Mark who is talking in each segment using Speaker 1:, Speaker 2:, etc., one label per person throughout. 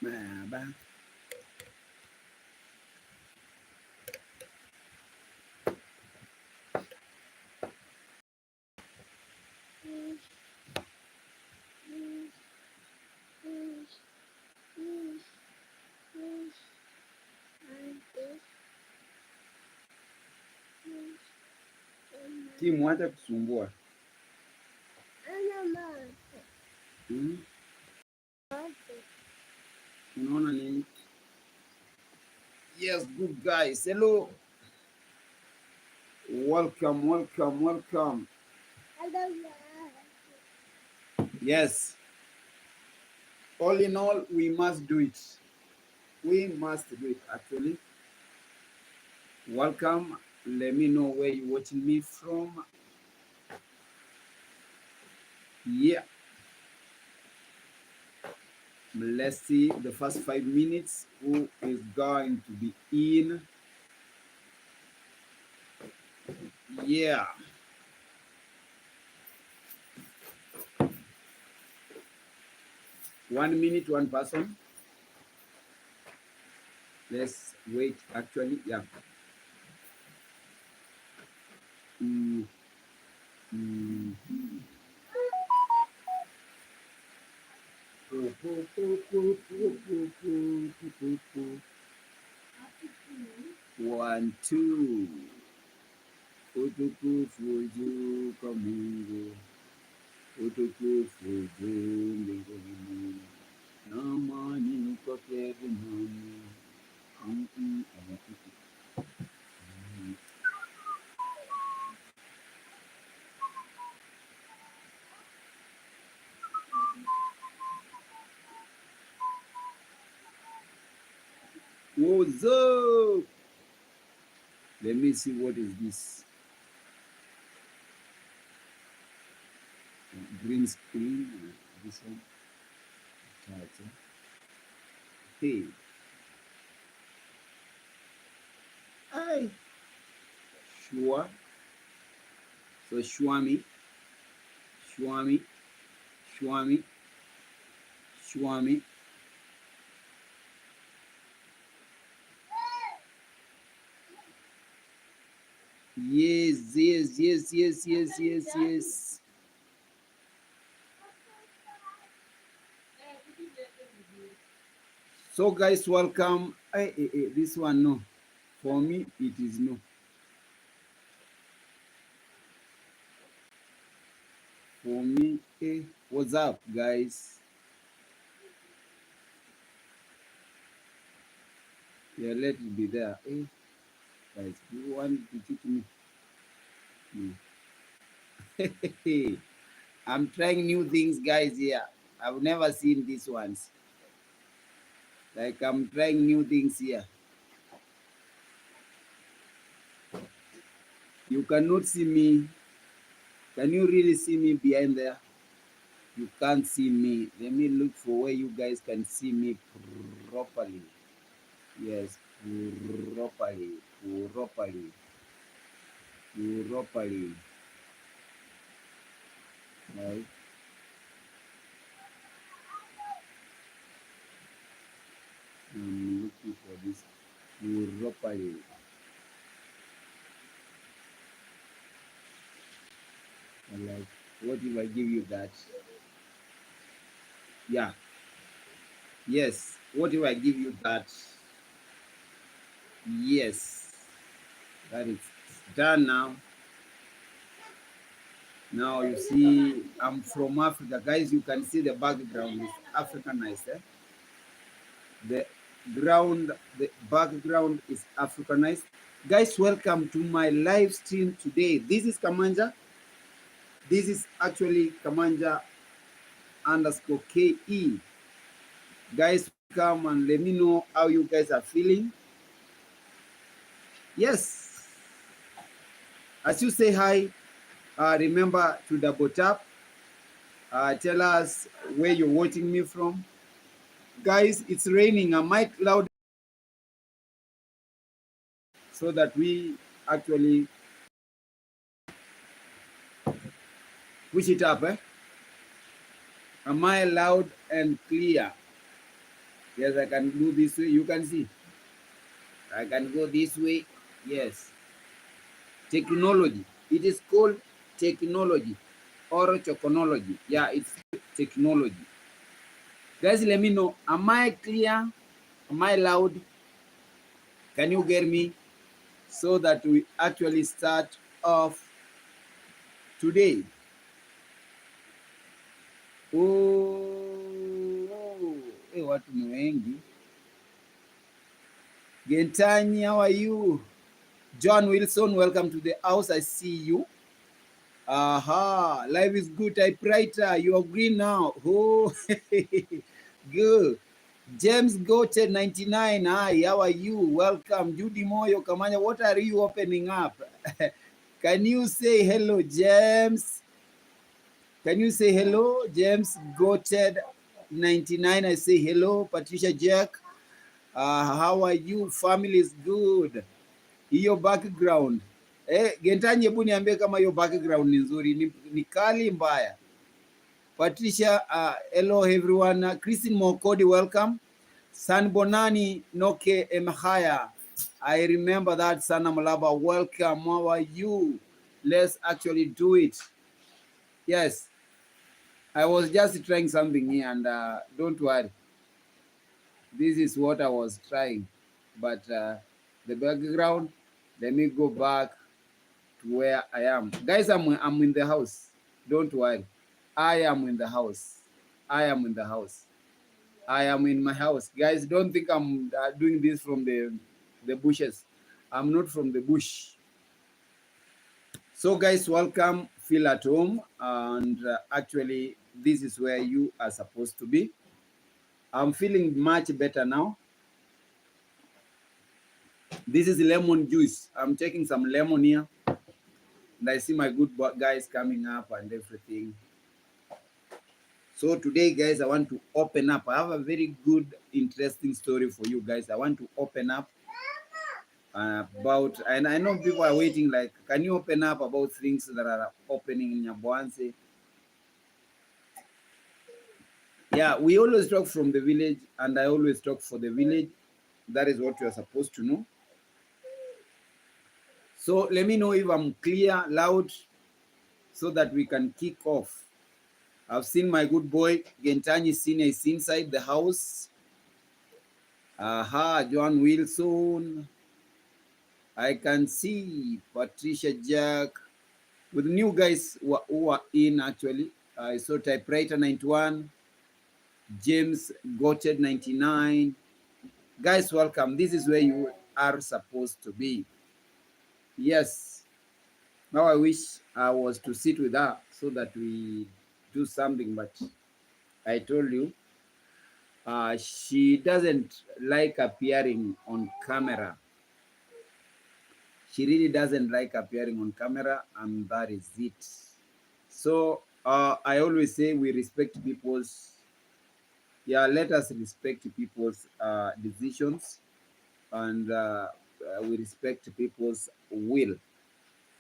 Speaker 1: Baba. Timu, acha kusumbua. Unaona nini? Yes, good guys. Hello. Welcome, welcome, welcome. Yes. All in all, we must do it. We must do it, actually. Welcome. Let me know where you're watching me from. Yeah. Let's see the first 5 minutes. Who is going to be in? Yeah. One minute, one person. Let's wait, actually. Yeah. Mm. Mm. One, two. Utukufu juu kwa Mungu. Utukufu juu mbinguni. Na amani kwake duniani. What's up? Let me see what is this. Green screen. This one. Hey. Hi. Sure. So Shwami. Shwami. Shwami. Shwami. Yes, yes, yes, yes, yes, yes, yes. So guys, welcome. This one, no. For me, it is no. For me, what's up, guys? Yeah, let it be there. Guys, you want to cheat me? No. I'm trying new things, guys, here. I've never seen these ones. Like, I'm trying new things here. You cannot see me. Can you really see me behind there? You can't see me. Let me look for where you guys can see me properly. Yes, properly, properly, properly. Right? I'm looking for this properly. Like, what if I give you that? Yeah. Yes. What if I give you that? Yes. That is done now. Now you see, I'm from Africa. Guys, you can see the background is Africanized. The the background is Africanized. Guys, welcome to my live stream today. This is Kamanja. This is actually Kamanja underscore KE. Guys, come and let me know how you guys are feeling. Yes. As you say hi, remember to double tap. Tell us where you're watching me from. Guys, it's raining. I might loud so that we actually push it up. Am I loud and clear? Yes, I can do this way. You can see. I can go this way. Yes. Technology. It is called technology or choconology. Yeah, it's technology. Guys, let me know. Am I clear? Am I loud? Can you get me? So that we actually start off today. Oh, hey, watu ni wengi. Gentanyi, how are you? John Wilson, welcome to the house. I see you. Aha, life is good. Typewriter, you are green now. Oh, good. James Gote 99. Hi, how are you? Welcome. Judy Moyo Kamanya, what are you opening up? Can you say hello, James? Can you say hello, James Goted 99? I say hello, Patricia Jack. How are you? Family is good. Hiyo background. Gentanye, hebu niambie kama hiyo background ni nzuri, ni kali mbaya. Patricia, hello everyone. Christine Mokodi, welcome. San Bonani Noke Emhaya. I remember that, Sana Malaba. Welcome. How are you? Let's actually do it. Yes. I was just trying something here, and don't worry. This is what I was trying. But the background, let me go back to where I am. Guys, I'm in the house. Don't worry. I am in the house. I am in the house. I am in my house. Guys, don't think I'm doing this from the bushes. I'm not from the bush. So guys, welcome. Feel at home. And actually, this is where you are supposed to be. I'm feeling much better now. This is lemon juice. I'm taking some lemon here. And I see my good guys coming up and everything. So today, guys, I want to open up. I have a very good, interesting story for you guys. I want to open up about, and I know people are waiting, like, can you open up about things that are opening in Nyaboanse? Yeah, we always talk from the village, and I always talk for the village. That is what you are supposed to know. So let me know if I'm clear, loud, so that we can kick off. I've seen my good boy Gentanyi Senior is inside the house. Aha, John Wilson. I can see Patricia Jack with new guys who are in actually. I saw Typewriter 91, James Goted 99. Guys, welcome. This is where you are supposed to be. Yes. Now I wish I was to sit with her so that we do something, but I told you she doesn't like appearing on camera. She really doesn't like appearing on camera, and that is it. So I always say we respect people's, yeah, let us respect people's decisions, and we respect people's will,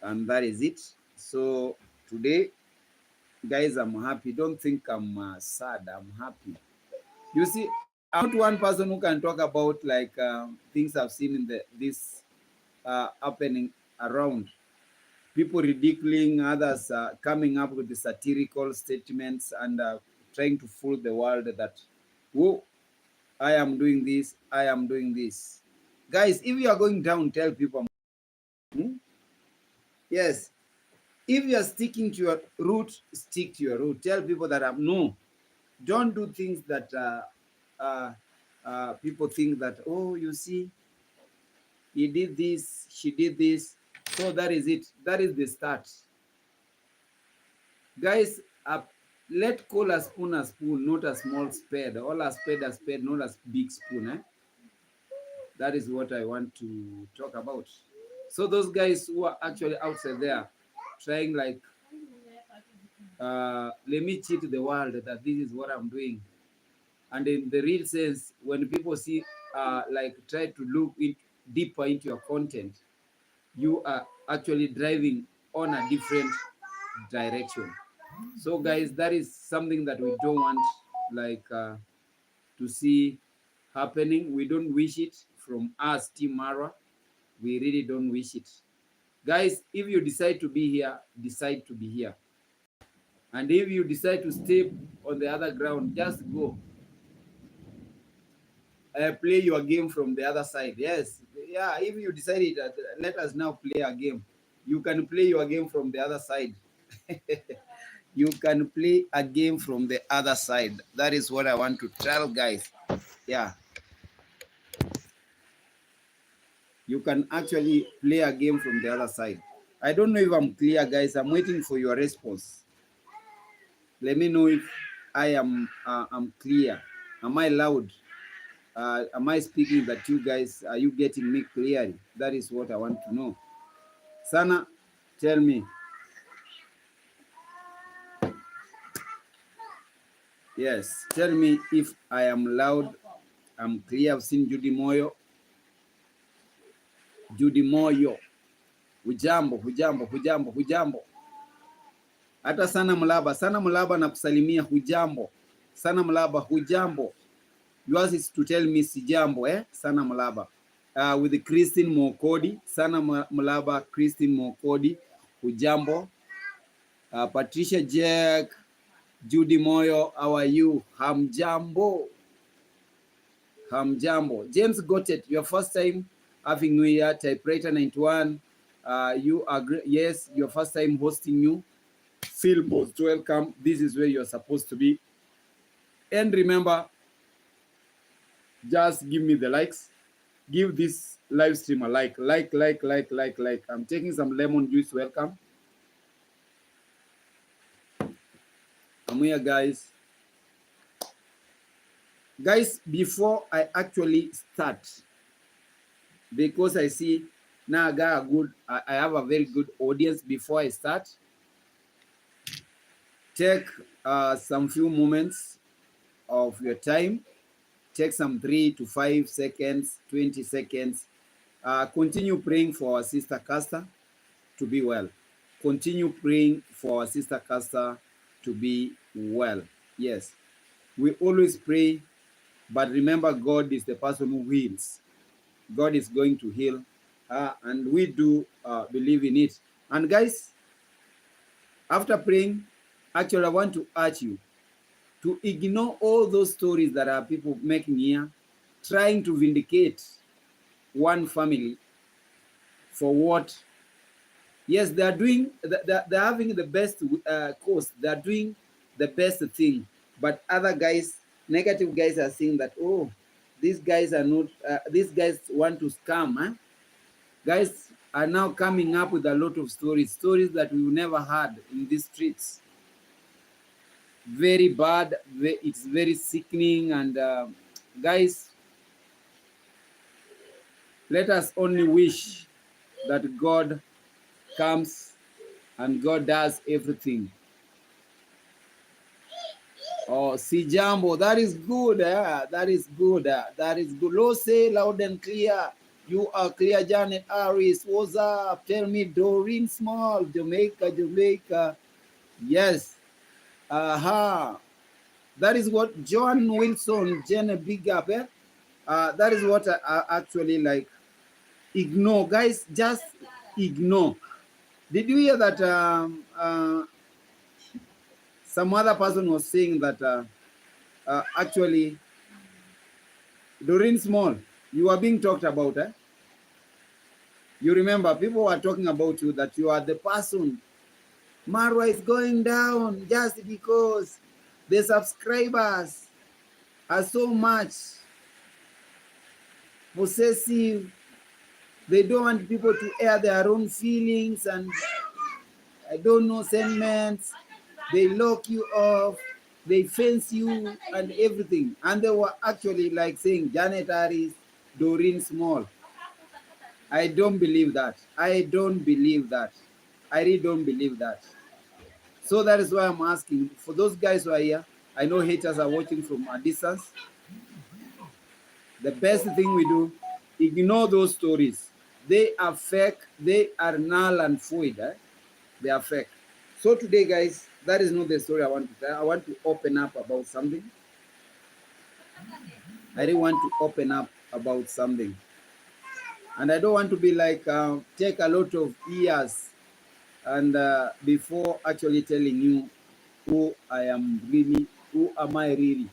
Speaker 1: and that is it. So today, guys, I'm happy. Don't think I'm sad. I'm happy. You see, I'm not one person who can talk about like things I've seen in this happening around. People ridiculing others, coming up with the satirical statements and trying to fool the world that, whoa, I am doing this, I am doing this. Guys, if you are going down, tell people. Hmm? Yes. If you are sticking to your root, stick to your root. Tell people that no, don't do things that people think that, oh, you see, he did this, she did this. So that is it. That is the start. Guys, let call a spoon, not a small spade. All a spade, not a big spoon. Eh? That is what I want to talk about. So those guys who are actually outside there trying like, let me cheat the world that this is what I'm doing. And in the real sense, when people see, like try to look deeper into your content, you are actually driving on a different direction. So guys, that is something that we don't want, like to see happening. We don't wish it from us, Team Mara. We really don't wish it. Guys, if you decide to be here, decide to be here. And if you decide to stay on the other ground, just go. Play your game from the other side. Yes, yeah, if you decided that, let us now play a game. You can play your game from the other side. You can play a game from the other side. That is what I want to tell guys. Yeah. You can actually play a game from the other side. I don't know if I'm clear, guys. I'm waiting for your response. Let me know if I am I'm clear. Am I loud? Am I speaking that you guys, are you getting me clearly? That is what I want to know. Sana, tell me. Yes, tell me if I am loud, I'm clear. I've seen Judy Moyo. Judy Moyo. Hujambo, hujambo, hujambo, hujambo. Hata Sana Mlaba, Sana Mlaba na kusalimia hujambo. Sana Mlaba, hujambo. Yours is to tell me sijambo, Sana Mlaba. With Christine Mokodi, Sana Mlaba, Christine Mokodi, hujambo. Patricia Jack, Judy Moyo, how are you? Hamjambo. Hamjambo. James Gotet, your first time having me here, Typewriter 91. You are yes, your first time hosting you. Feel most welcome. This is where you're supposed to be. And remember, just give me the likes. Give this live stream a like. Like. I'm taking some lemon juice. Welcome. I'm here, guys. Guys, before I actually start, because I see now I have a very good audience. Before I start, take some few moments of your time. Take some 3 to 5 seconds, 20 seconds. Continue praying for our sister Castor to be well. Continue praying for our sister Castor to be well. Yes, we always pray, but remember, God is the person who heals. God is going to heal, and we do believe in it. And guys, after praying, actually, I want to urge you to ignore all those stories that are people making here, trying to vindicate one family for what. Yes, they are doing, they're having the best course, they're doing the best thing, but other guys, negative guys, are saying that, oh, these guys are not, these guys want to scam. Huh? Guys are now coming up with a lot of stories that we've never had in these streets. Very bad, it's very sickening, and guys, let us only wish that God comes and God does everything. Oh, si jambo, that is good. That is good. That is good. Lo, say loud and clear. You are clear, Janet Harris. What's up? Tell me, Doreen Small, Jamaica. Yes. Aha. That is what John Wilson, Jenna Big Up. That is what I actually like. Ignore, guys. Just ignore. Did you hear that? Some other person was saying that actually, Doreen Small, you are being talked about. You remember, people were talking about you, that you are the person. Marwa is going down just because the subscribers are so much possessive. They don't want people to air their own feelings and, I don't know, sentiments. They lock you off. They fence you and everything. And they were actually like saying, Janet Harris, Doreen Small. I don't believe that. I don't believe that. I really don't believe that. So that is why I'm asking. For those guys who are here, I know haters are watching from a distance. The best thing we do, ignore those stories. They are fake. They are null and void. They are fake. So today, guys, that is not the story I want to tell. I want to open up about something. I really want to open up about something. And I don't want to be like, take a lot of years and before actually telling you who I am really, who am I really.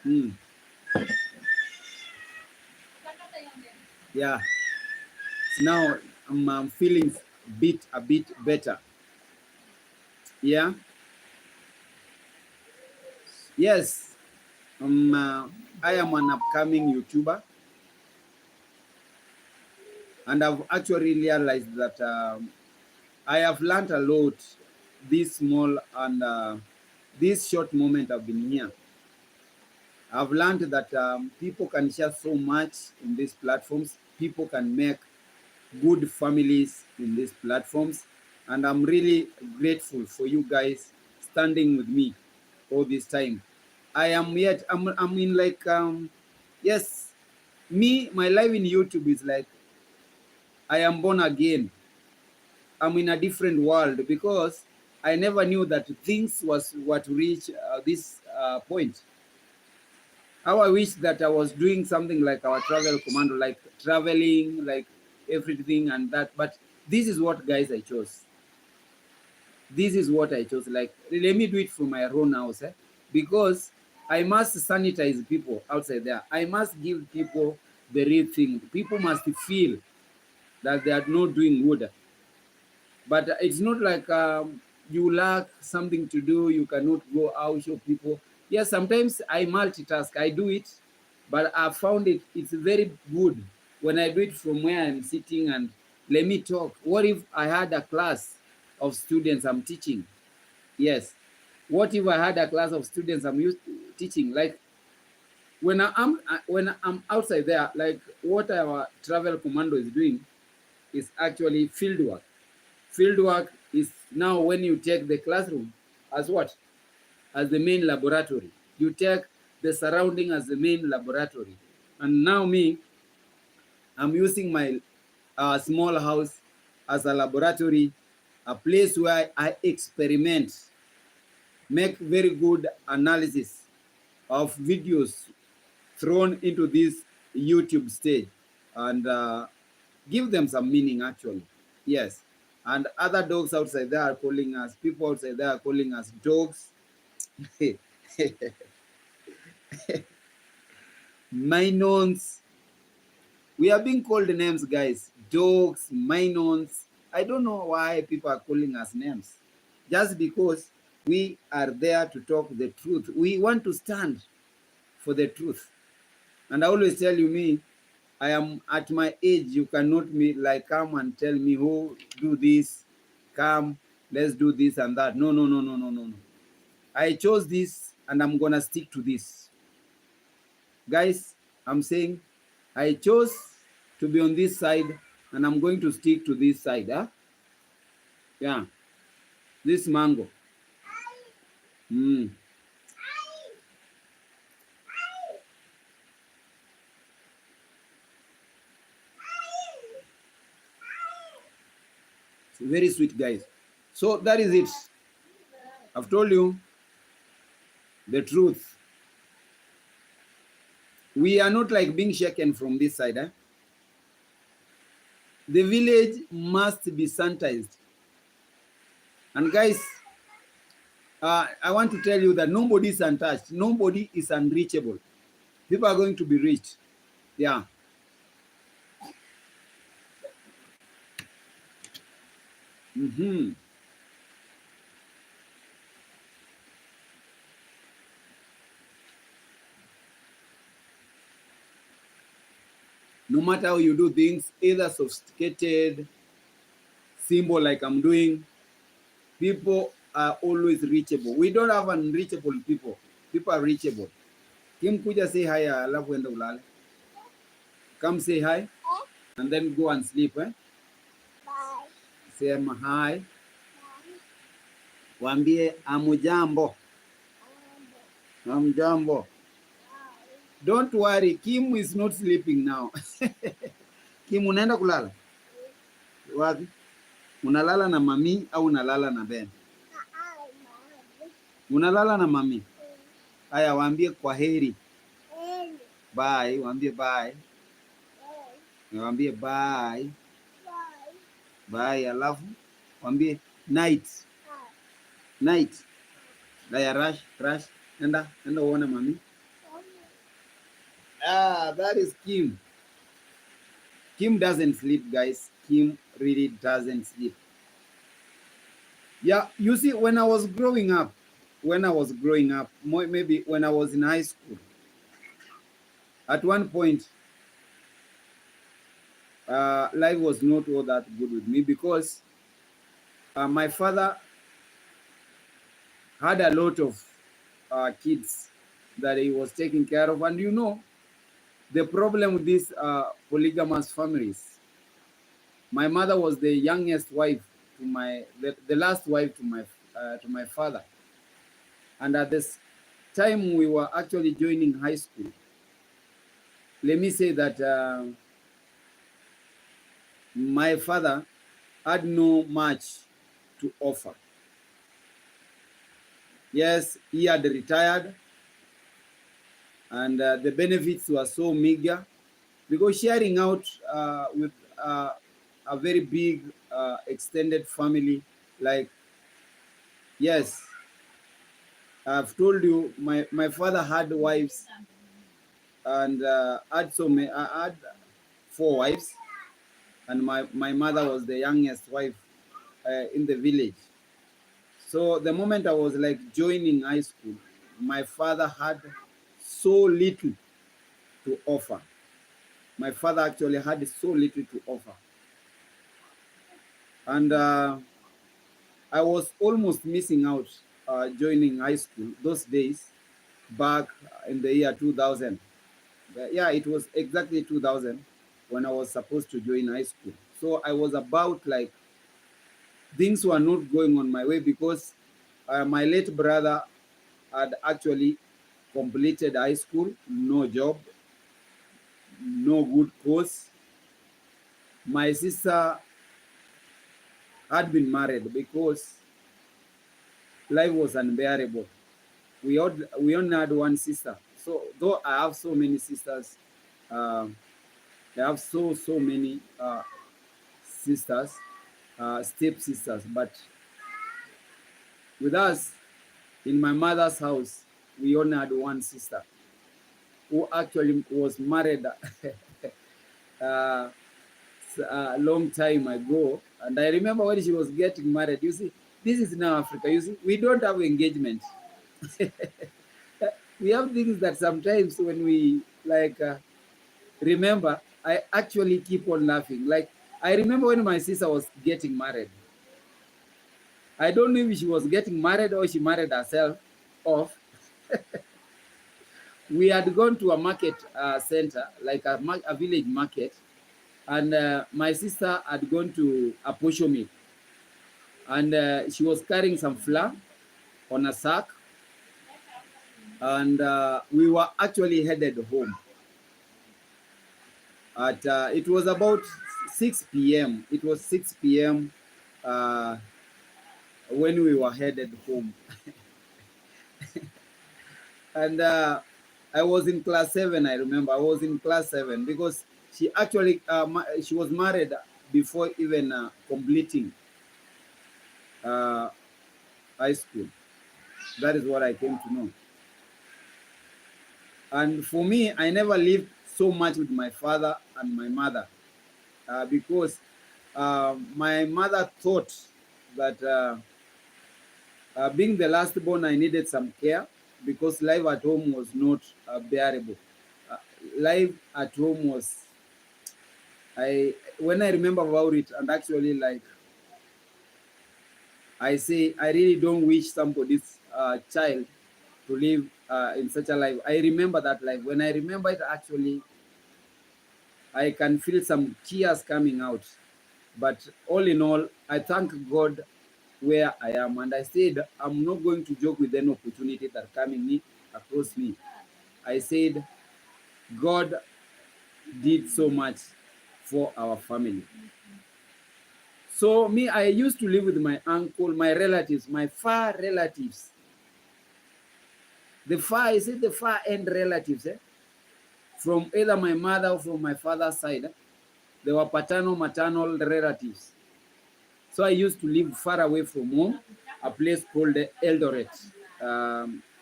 Speaker 1: Hmm. Yeah. Now I'm feeling a bit better. Yeah. Yes. I am an upcoming YouTuber, and I've actually realized that I have learned a lot this small and this short moment I've been here. I've learned that people can share so much in these platforms. People can make good families in these platforms. And I'm really grateful for you guys standing with me all this time. I'm in like, yes, my life in YouTube is like, I am born again. I'm in a different world because I never knew that things was what reach this point. How I wish that I was doing something like our travel commando, like traveling, like everything and that. But this is what, guys, I chose. This is what I chose. Like, let me do it from my own house, because I must sanitize people outside there. I must give people the real thing. People must feel that they are not doing good. But it's not like you lack something to do, you cannot go out, show people. Yes, sometimes I multitask, I do it, but I found it's very good when I do it from where I'm sitting and let me talk. What if I had a class of students I'm teaching? Yes. What if I had a class of students I'm teaching? Like when I'm outside there, like what our travel commando is doing is actually field work. Field work is now when you take the classroom as what? As the main laboratory. You take the surrounding as the main laboratory. And now I'm using my small house as a laboratory, a place where I experiment, make very good analysis of videos thrown into this YouTube stage and give them some meaning actually. Yes. And other dogs outside there are calling us, people outside there are calling us dogs. Minons. We are being called names, guys. Dogs, minons. I don't know why people are calling us names. Just because we are there to talk the truth. We want to stand for the truth. And I always tell you, I am at my age, you cannot come and tell me, who do this, come, let's do this and that. No, no, no, no, no, no, no. I chose this and I'm gonna stick to this. Guys, I'm saying I chose to be on this side and I'm going to stick to this side. Huh? Yeah, this mango. Mm. It's very sweet, guys. So that is it. I've told you the truth. We are not like being shaken from this side. The village must be sanitized. And guys, I want to tell you that nobody is untouched. Nobody is unreachable. People are going to be reached. Yeah. Mm-hmm. No matter how you do things, either sophisticated, simple like I'm doing, people are always reachable. We don't have unreachable people. People are reachable. Kim kuja say hi, alafu enda ulale. Come say hi, and then go and sleep. Bye. Say hi. Wambie amujambo. Amujambo. Don't worry, Kim is not sleeping now. Kim, unaenda kulala? Wapi? Unalala na mami au unalala na Ben? Unalala na mami? Haya, waambie kwa heri. Bye, waambie bye. Waambie bye. Bye, alafu waambie night. Night. Haya, rush. Enda uone mami. That is Kim. Kim doesn't sleep, guys. Kim really doesn't sleep. Yeah, you see, when I was growing up, maybe when I was in high school, at one point, life was not all that good with me because my father had a lot of kids that he was taking care of. And you know, the problem with these polygamous families, my mother was the youngest wife to the last wife to my father. And at this time we were actually joining high school, let me say that my father had no much to offer. Yes, he had retired, and the benefits were so meager because sharing out with a very big extended family, like, yes, I've told you, my father had wives, and I had 4 wives, and my mother was the youngest wife in the village. So the moment I was like joining high school, my father had so little to offer. My father actually had so little to offer. And I was almost missing out joining high school those days back in the year 2000. Yeah, it was exactly 2000 when I was supposed to join high school. So I was about like, things were not going on my way because my late brother had actually completed high school, no job, no good course. My sister had been married because life was unbearable. We only had one sister. So though I have so many sisters, I have so many sisters, step sisters, but with us in my mother's house, we only had one sister who actually was married a long time ago. And I remember when she was getting married, you see, this is now Africa, you see, we don't have engagement. We have things that sometimes when we like remember, I actually keep on laughing. Like, I remember when my sister was getting married. I don't know if she was getting married or she married herself off. We had gone to a market center, like a village market, and my sister had gone to a posho mill, and she was carrying some flour on a sack, and we were actually headed home. At it was about 6 p.m. It was 6 p.m. When we were headed home, and I was in class 7. I remember I was in class 7 because she actually she was married before even completing high school. That is what I came to know. And for me, I never lived so much with my father and my mother because my mother thought that being the last born, I needed some care because life at home was not bearable. Life at home was, when I remember about it, and actually, like, I say, I really don't wish somebody's child to live in such a life. I remember that life. When I remember it, actually, I can feel some tears coming out. But all in all, I thank God where I am. And I said, I'm not going to joke with any opportunity that coming across me. I said, God did so much for our family. So me, I used to live with my uncle, my relatives, my far relatives. The far, is it the far end relatives, from either my mother or from my father's side, they were paternal, maternal relatives. So I used to live far away from home, a place called Eldoret.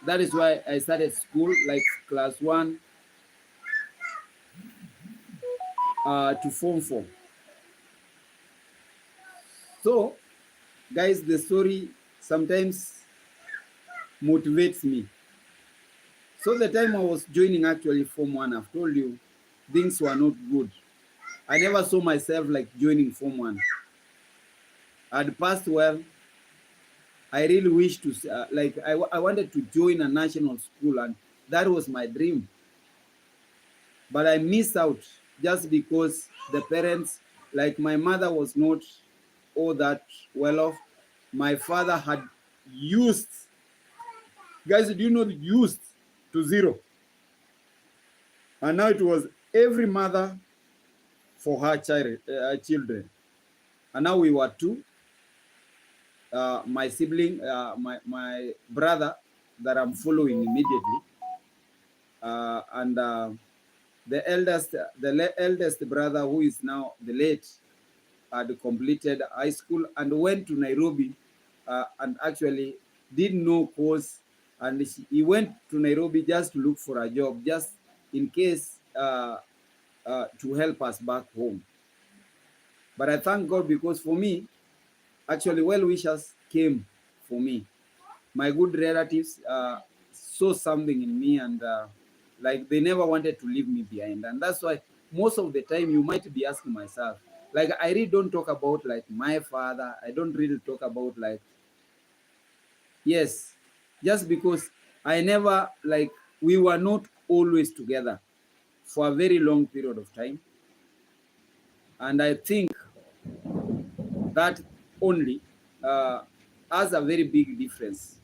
Speaker 1: That is why I started school like class 1 to form 4. So, guys, the story sometimes motivates me. So the time I was joining actually Form 1, I've told you, things were not good. I never saw myself like joining Form 1. I'd passed well. I really wished to, I wanted to join a national school, and that was my dream. But I missed out just because the parents, like my mother was not all that well off. My father had used, guys, do you know, used to zero? And now it was every mother for her children. And now we were two. My sibling, my brother that I'm following immediately, and the eldest brother, who is now the late, had completed high school and went to Nairobi, and actually did no course, and he went to Nairobi just to look for a job, just in case, to help us back home. But I thank God, because for me, actually, well-wishers came for me. My good relatives saw something in me, and like they never wanted to leave me behind. And that's why most of the time you might be asking myself, like, I really don't talk about like my father. I don't really talk about like, yes, just because I never, like, we were not always together for a very long period of time. And I think that only has a very big difference.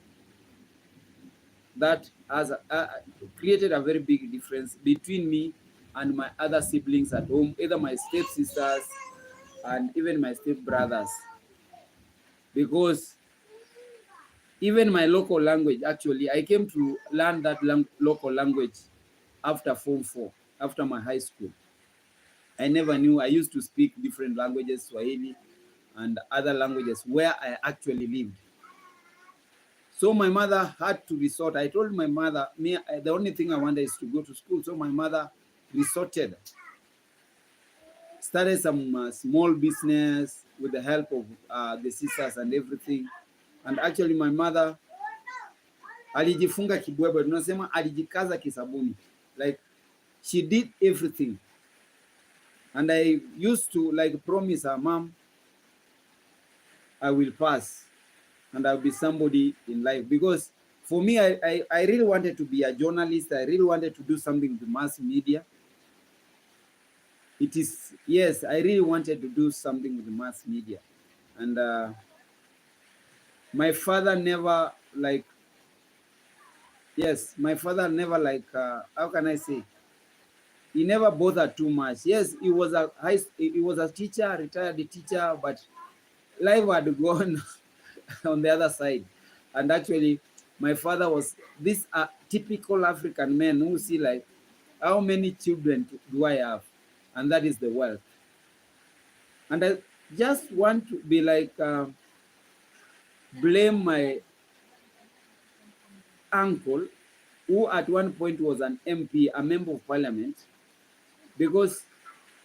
Speaker 1: That has created a very big difference between me and my other siblings at home, either my stepsisters and even my stepbrothers. Because even my local language, actually, I came to learn that local language after Form 4, after my high school. I never knew. I used to speak different languages, Swahili and other languages, where I actually lived. So my mother had to resort. I told my mother, the only thing I wanted is to go to school. So my mother resorted, started some small business with the help of the sisters and everything. And actually my mother alijifunga kibwebwe, tunasema alijikaza kisabuni. Like, she did everything. And I used to like promise her, Mom, I will pass and I'll be somebody in life. Because for me, I really wanted to be a journalist. I really wanted to do something with mass media. It is, yes, I really wanted to do something with mass media. And my father never like, yes, my father never like, how can I say? He never bothered too much. Yes, he was a teacher, a retired teacher, but life had gone on the other side. And actually, my father was this typical African man who see like, how many children do I have? And that is the wealth. And I just want to be like, blame my uncle, who at one point was an MP, a member of parliament, because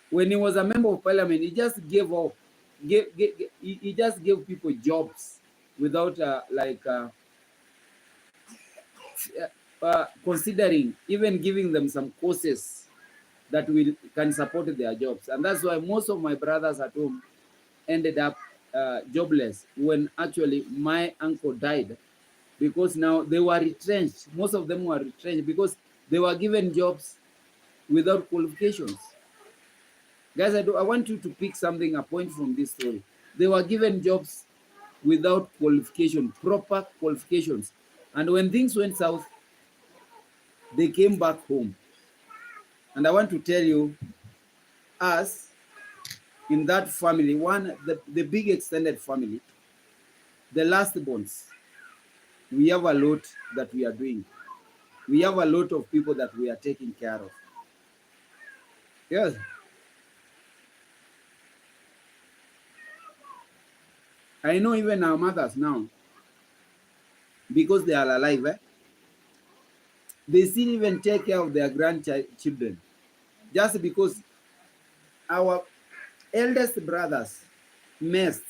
Speaker 1: when he was a member of parliament, he just gave up, he just gave people jobs without considering even giving them some courses that can support their jobs. And that's why most of my brothers at home ended up jobless when actually my uncle died, because now they were retrenched. Most of them were retrenched because they were given jobs without qualifications. Guys, I want you to pick something, a point from this story. They were given jobs without qualification, proper qualifications. And when things went south, they came back home. And I want to tell you, us in that family, the big extended family, the last bonds, we have a lot that we are doing. We have a lot of people that we are taking care of. Yes. I know even our mothers now, because they are alive, they still even take care of their grandchildren. Just because our eldest brothers messed,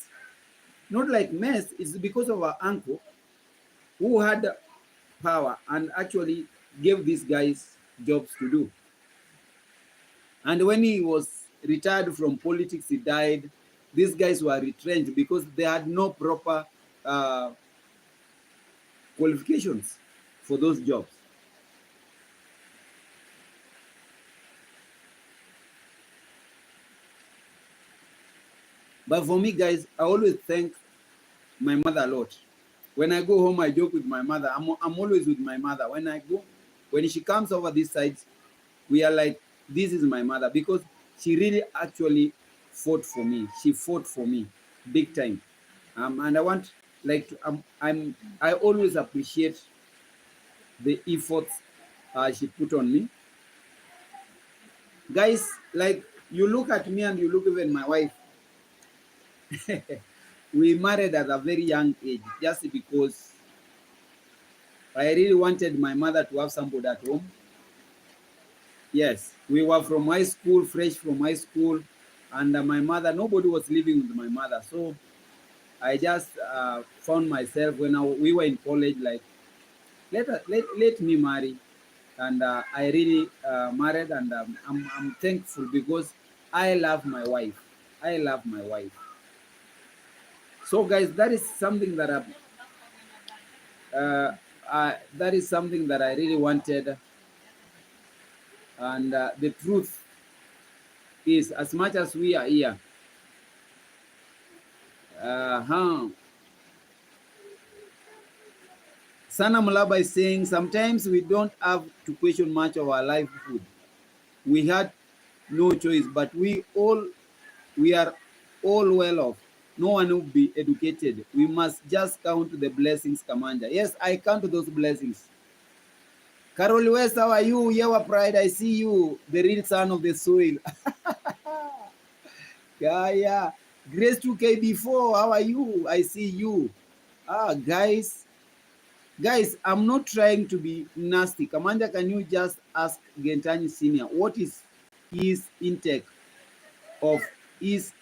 Speaker 1: not like messed, it's because of our uncle who had power and actually gave these guys jobs to do. And when he was retired from politics, he died. These guys were retrenched because they had no proper uh, qualifications for those jobs. But for me, guys, I always thank my mother a lot. When I go home, I joke with my mother. I'm always with my mother. When she comes over this side, we are like, this is my mother, because she really actually fought for me. She fought for me big time. And I want, like, I always appreciate the efforts she put on me. Guys, like, you look at me and you look even my wife. We married at a very young age just because I really wanted my mother to have somebody at home. Yes, we were from high school, fresh from high school, and my mother, nobody was living with my mother. So I just found myself when we were in college, like, let me marry. And I really married, and I'm thankful because I love my wife. I love my wife. So, guys, that is something that that is something that I really wanted. And the truth is, as much as we are here, huh, Sana Mulaba is saying sometimes we don't have to question much of our livelihood. We had no choice, but we are all well off. No one will be educated. We must just count the blessings, Kamanja. Yes, I count those blessings. Carol West, how are you? Yewa Pride, I see you, the real son of the soil. Yeah. Grace 2KB4, how are you? I see you. Guys, I'm not trying to be nasty. Commander, can you just ask Gentani Senior what is his intake of is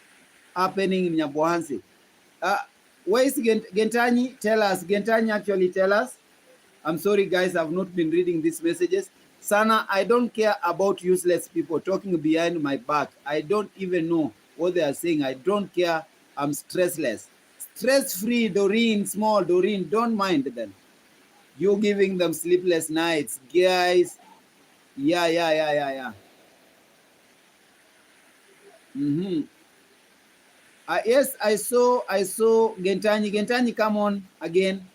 Speaker 1: happening in Nyabohansi? Where is Gentani? Tell us. Gentani, actually tell us. I'm sorry, guys, I've not been reading these messages. Sana, I don't care about useless people talking behind my back. I don't even know what they are saying. I don't care. I'm stressless. Stress-free, Doreen, small Doreen, don't mind them. You giving them sleepless nights, guys. Yeah. Mm-hmm. Yes, I saw Gentani. Gentani, come on again.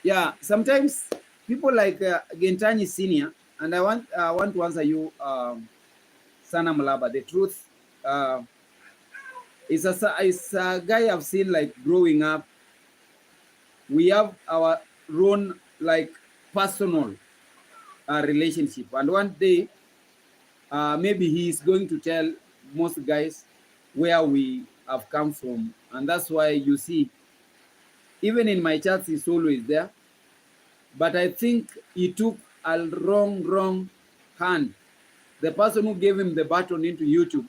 Speaker 1: Yeah, sometimes people like Gentani Senior, and I want to answer you, Sana Malaba. The truth is a guy I've seen, like, growing up. We have our own, like, personal relationship, and one day maybe he is going to tell most guys where we have come from, and that's why you see, even in my chats, he's always there. But I think he took a wrong hand. The person who gave him the button into YouTube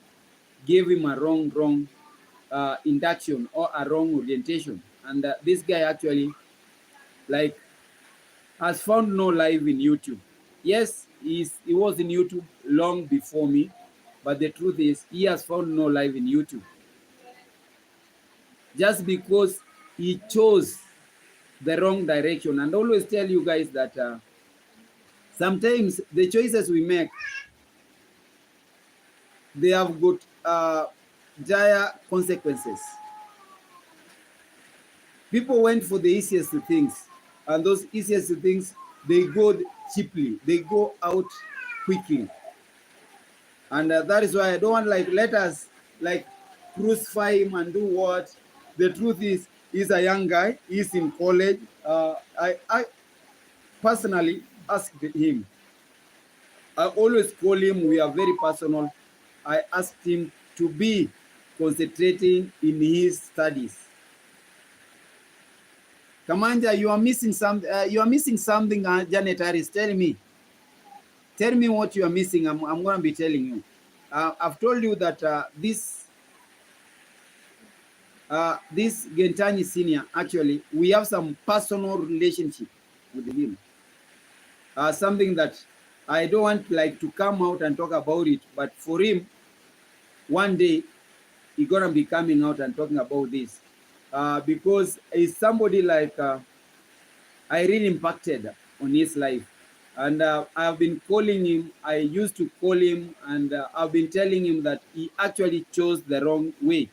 Speaker 1: gave him a wrong induction or a wrong orientation. And this guy actually, like, has found no life in YouTube. Yes, he was in YouTube long before me, but the truth is he has found no life in YouTube. Just because he chose the wrong direction. And I always tell you guys that sometimes the choices we make, they have got dire consequences. People went for the easiest things, and those easiest things, they go cheaply, they go out quickly. And that is why I don't want, like, let us, like, crucify him and do what. The truth is, He's a young guy. He's in college. I personally asked him. I always call him. We are very personal. I asked him to be concentrating in his studies. Kamanja, you are missing something. You are missing something. Janet Harris, tell me. Tell me what you are missing. I'm going to be telling you. I've told you that this Gentani senior, actually, we have some personal relationship with him. Something that I don't want like to come out and talk about it, but for him, one day he's gonna be coming out and talking about this because he's somebody like I really impacted on his life. And I've been calling him. I used to call him, and I've been telling him that he actually chose the wrong way.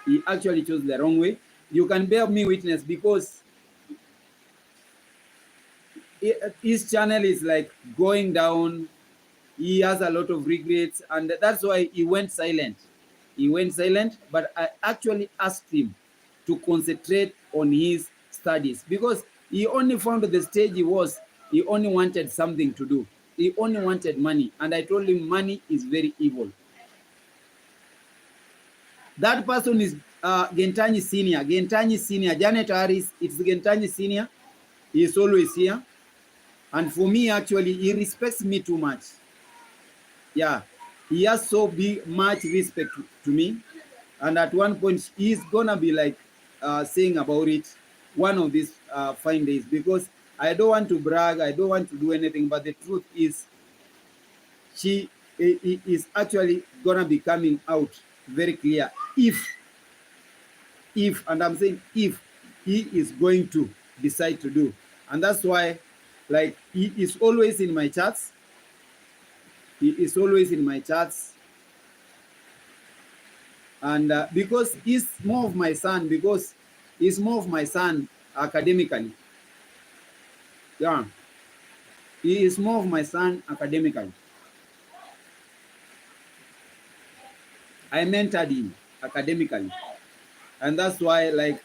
Speaker 1: He actually chose the wrong way. You can bear me witness because his channel is like going down. He has a lot of regrets, and that's why he went silent. He went silent, but I actually asked him to concentrate on his studies because he only found the stage he was. He only wanted something to do. He only wanted money, and I told him money is very evil. That person is Gentani Senior. Gentani Senior. Janet Harris, it's Gentani Senior. He is always here. And for me, actually, he respects me too much. Yeah, he has so much respect to me. And at one point, he's going to be like saying about it one of these fine days because I don't want to brag. I don't want to do anything. But the truth is, she is actually going to be coming out very clear if, and I'm saying if, he is going to decide to do. And that's why, like, he is always in my chats. He is always in my chats. And because he's more of my son, because he's more of my son academically. Yeah. He is more of my son academically. I mentored him academically. And that's why, like,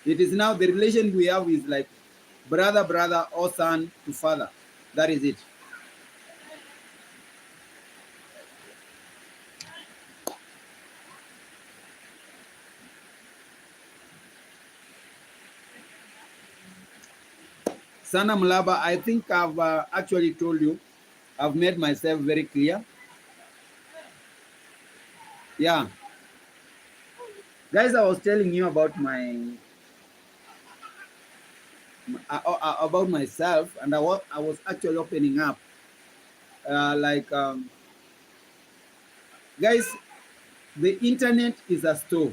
Speaker 1: it is now the relation we have is like brother, or son to father. That is it. Sana Mlaba, I think I've actually told you, I've made myself very clear. Yeah. Guys, I was telling you about about myself, and I was actually opening up. Guys, the internet is a store.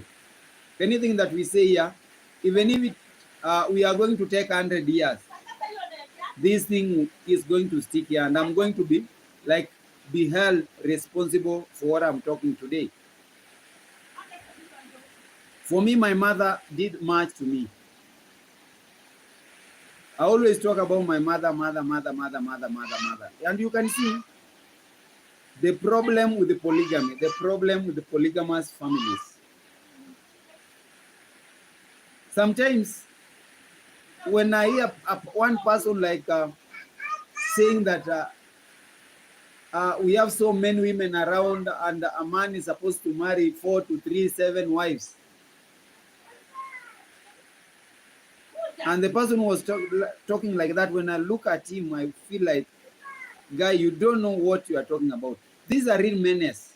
Speaker 1: Anything that we say here, even if we are going to take 100 years, this thing is going to stick here, and I'm going to be held responsible for what I'm talking today. For me, my mother did much to me. I always talk about my mother. And you can see the problem with the polygamy, the problem with the polygamous families. Sometimes when I hear one person like saying that we have so many women around and a man is supposed to marry 4 to 3, 7 wives. And the person was talking like that. When I look at him, I feel like, guy, you don't know what you are talking about. These are real menace.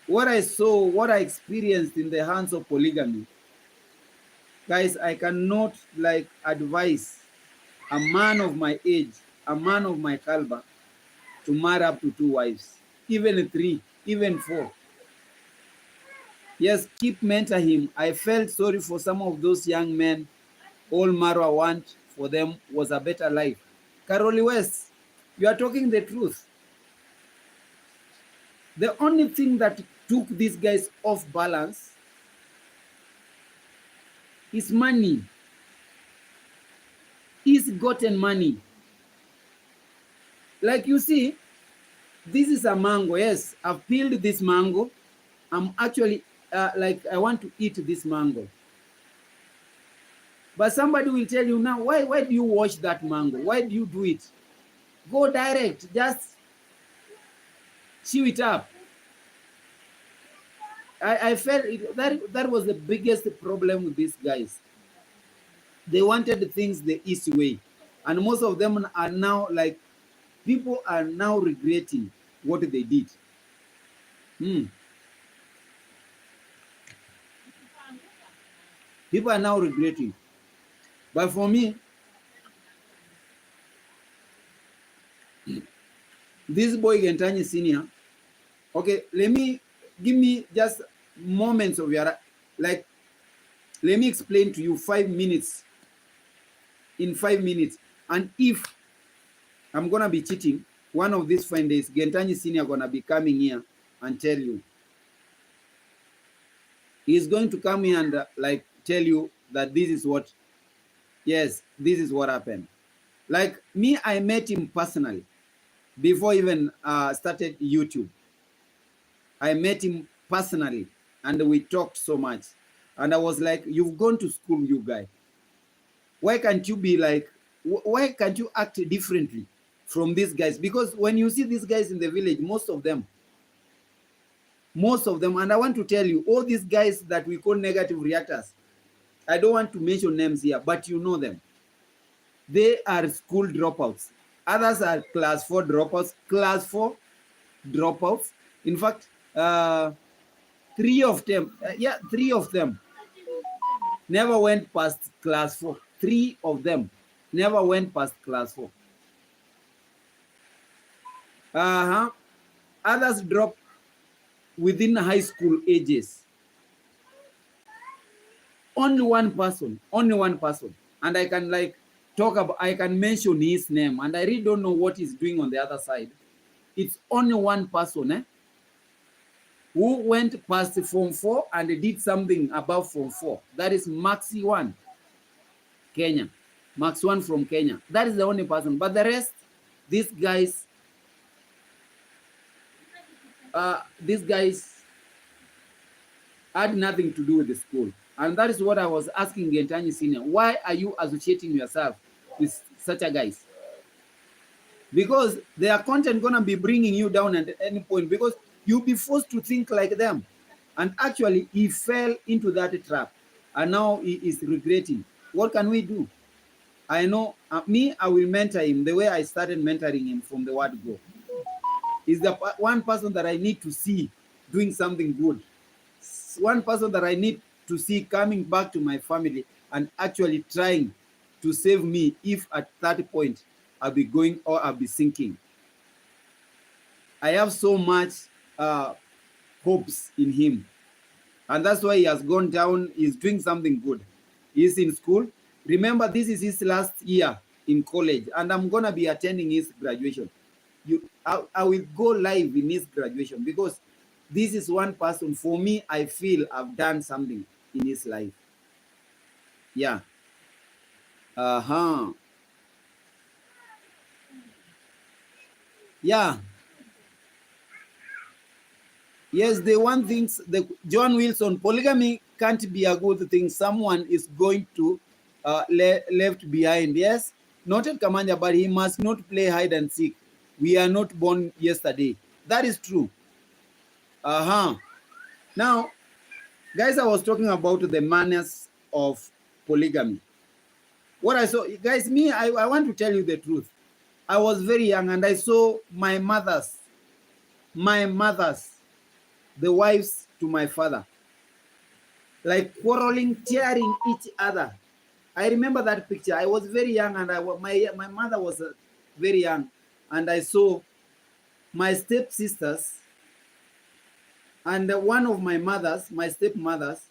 Speaker 1: What I saw, what I experienced in the hands of polygamy, guys, I cannot advise a man of my age, a man of my caliber, to marry up to 2 wives, even 3, even 4. Yes, keep mentor him. I felt sorry for some of those young men. All Marwa want for them was a better life. Caroli West, you are talking the truth. The only thing that took these guys off balance is money. He's gotten money. Like you see, this is a mango. Yes, I've peeled this mango. I'm actually like I want to eat this mango. But somebody will tell you now, why do you wash that mango? Why do you do it? Go direct, just chew it up. I felt that was the biggest problem with these guys. They wanted things the easy way. And most of them are now like, people are now regretting what they did. People are now regretting. But for me, this boy Gentanyi Senior, okay, give me just moments of your, like, let me explain to you 5 minutes, in 5 minutes. And if I'm going to be cheating, one of these fine days, Gentanyi Senior going to be coming here and tell you. He's going to come here and like tell you that this is what, yes, this is what happened. Like me, I met him personally before even started YouTube. I met him personally and we talked so much. And I was like, you've gone to school, you guy. Why can't you be like, why can't you act differently from these guys? Because when you see these guys in the village, most of them, and I want to tell you, all these guys that we call negative reactors, I don't want to mention names here, but you know them. They are school dropouts. Others are class 4 dropouts. Class 4 dropouts. In fact, 3 of them, 3 of them never went past class 4. 3 of them never went past class 4. Others dropped within high school ages. Only one person. And I can like talk about, I can mention his name, and I really don't know what he's doing on the other side. It's only one person who went past Form 4 and did something above Form 4. That is Maxi 1, Kenya. Max 1 from Kenya. That is the only person. But the rest, these guys had nothing to do with the school. And that is what I was asking Gentanyi Senior. Why are you associating yourself with such a guys? Because their content gonna be bringing you down at any point, because you'll be forced to think like them. And actually, he fell into that trap. And now he is regretting. What can we do? I know, I will mentor him the way I started mentoring him from the word go. He's the one person that I need to see doing something good. One person that I need to see coming back to my family and actually trying to save me if at that point I'll be going or I'll be sinking. I have so much hopes in him. And that's why he has gone down. He's doing something good. He's in school. Remember, this is his last year in college, and I'm going to be attending his graduation. I will go live in his graduation, because this is one person, for me, I feel I've done something in his life. Yeah. Yeah. Yes, the one things, the John Wilson, polygamy can't be a good thing. Someone is going to left behind. Yes, noted Kamanja, but he must not play hide and seek. We are not born yesterday. That is true. Now, guys, I was talking about the manners of polygamy. What I saw, guys, me, I want to tell you the truth. I was very young and I saw my mothers, the wives to my father, like quarreling, tearing each other. I remember that picture. I was very young, and my mother was very young, and I saw my stepsisters and one of my stepmothers,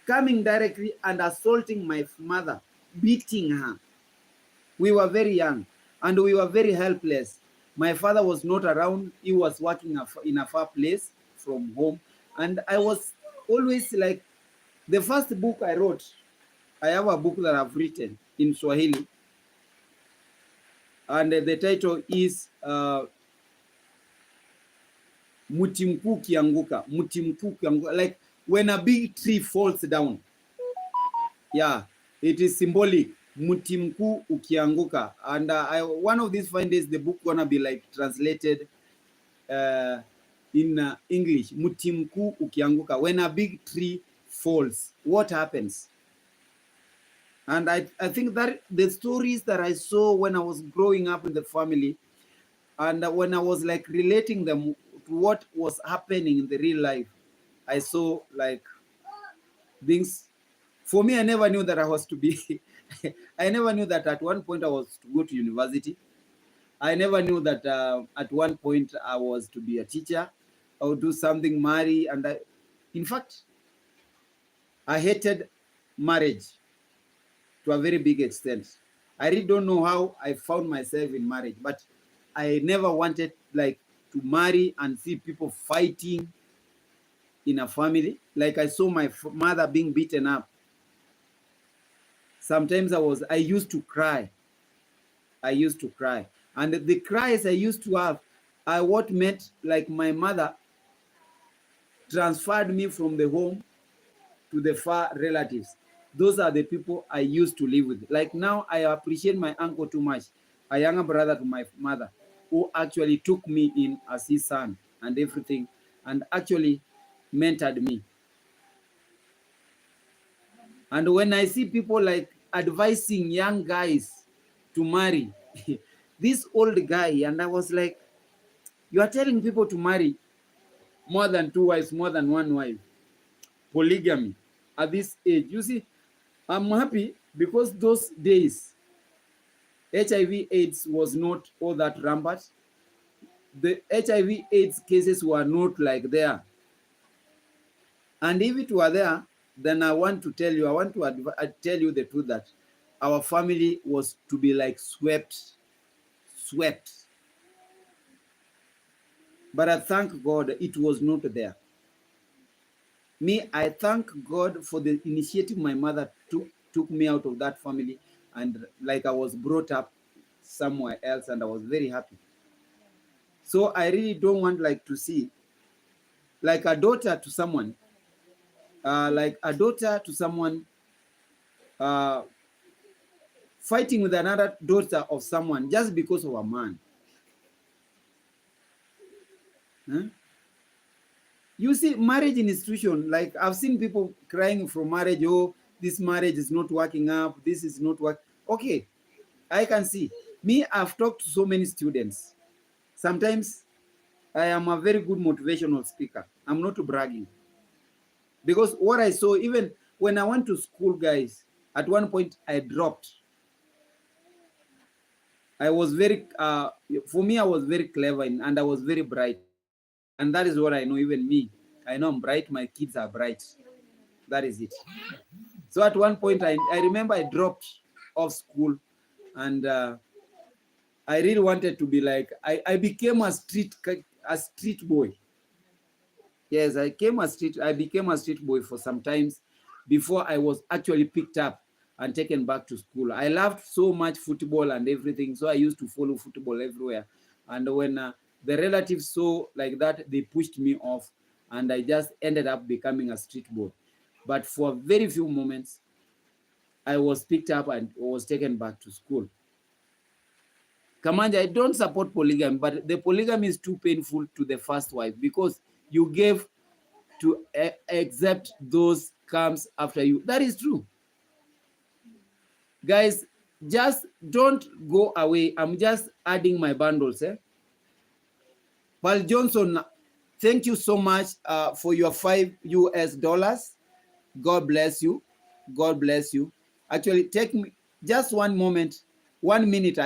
Speaker 1: coming directly and assaulting my mother, beating her. We were very young and we were very helpless. My father was not around. He was working in a far place from home. And I was always like, the first book I wrote, I have a book that I've written in Swahili. And the title is Muti Mkuu Kianguka. Muti Mkuu Kianguka. Like, when a big tree falls down. Yeah, it is symbolic. Mti mkuu ukianguka. And one of these fine days, the book gonna be like translated in English. Mti mkuu ukianguka. When a big tree falls, what happens? And I think that the stories that I saw when I was growing up in the family, and when I was like relating them to what was happening in the real life, I saw like things. For me, I never knew that I was to be, I never knew that at one point I was to go to university. I never knew that at one point I was to be a teacher or do something, marry. And in fact, I hated marriage to a very big extent. I really don't know how I found myself in marriage, but I never wanted like to marry and see people fighting in a family. Like I saw my mother being beaten up. Sometimes I used to cry. I used to cry. And the cries I used to have are what meant like my mother transferred me from the home to the far relatives. Those are the people I used to live with. Like now, I appreciate my uncle too much, a younger brother to my mother, who actually took me in as his son and everything, and actually mentored me. And when I see people like advising young guys to marry, this old guy, and I was like, you are telling people to marry more than 2 wives, more than 1 wife, polygamy at this age. You see, I'm happy because those days, HIV/AIDS was not all that rampant. The HIV/AIDS cases were not like there. And if it were there, then I want to tell you the truth that our family was to be like swept. But I thank God it was not there. Me, I thank God for the initiative my mother took me out of that family, and like I was brought up somewhere else, and I was very happy. So I really don't want like to see like a daughter to someone, fighting with another daughter of someone just because of a man. Huh? You see, marriage institution, like I've seen people crying for marriage. Oh, this marriage is not working up. This is not work. Okay, I can see. Me, I've talked to so many students. Sometimes I am a very good motivational speaker. I'm not bragging. Because what I saw, even when I went to school, guys, at one point I dropped. I was very, for me, I was very clever and I was very bright. And that is what I know, even me. I know I'm bright, my kids are bright. That is it. So at one point, I remember I dropped off school, and I really wanted to be like, I became a street boy. Yes, I became a street boy for some times before I was actually picked up and taken back to school. I loved so much football and everything, so I used to follow football everywhere. And when the relatives saw like that, they pushed me off, and I just ended up becoming a street boy. But for very few moments, I was picked up and was taken back to school. Kamanja, I don't support polygamy, but the polygamy is too painful to the first wife because you gave to accept those comes after you. That is true. Guys, just don't go away. I'm just adding my bundles. Paul Johnson, thank you so much for your $5. God bless you. God bless you. Actually, take me just one moment, 1 minute.